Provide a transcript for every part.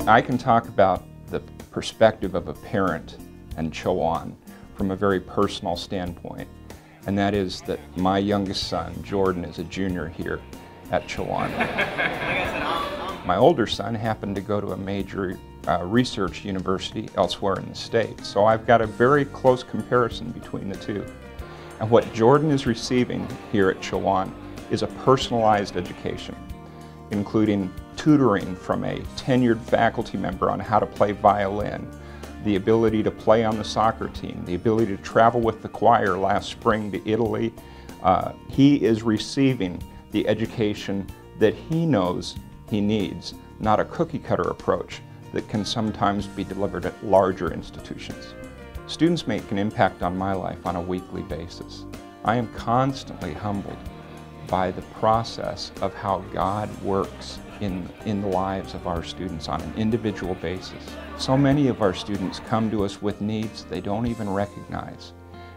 I can talk about the perspective of a parent and Chowan from a very personal standpoint, and that is that my youngest son, Jordan, is a junior here at Chowan. My older son happened to go to a major research university elsewhere in the state, so I've got a very close comparison between the two. And what Jordan is receiving here at Chowan is a personalized education, including tutoring from a tenured faculty member on how to play violin, the ability to play on the soccer team, the ability to travel with the choir last spring to Italy. He is receiving the education that he knows he needs, not a cookie-cutter approach that can sometimes be delivered at larger institutions. Students make an impact on my life on a weekly basis. I am constantly humbled by the process of how God works in the lives of our students on an individual basis. So many of our students come to us with needs they don't even recognize,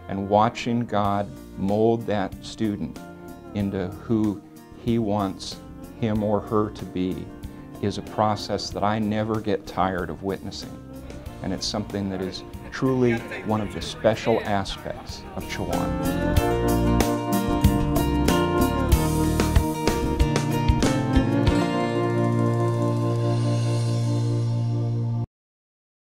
and watching God mold that student into who He wants him or her to be is a process that I never get tired of witnessing, and it's something that is truly one of the special aspects of Chowan.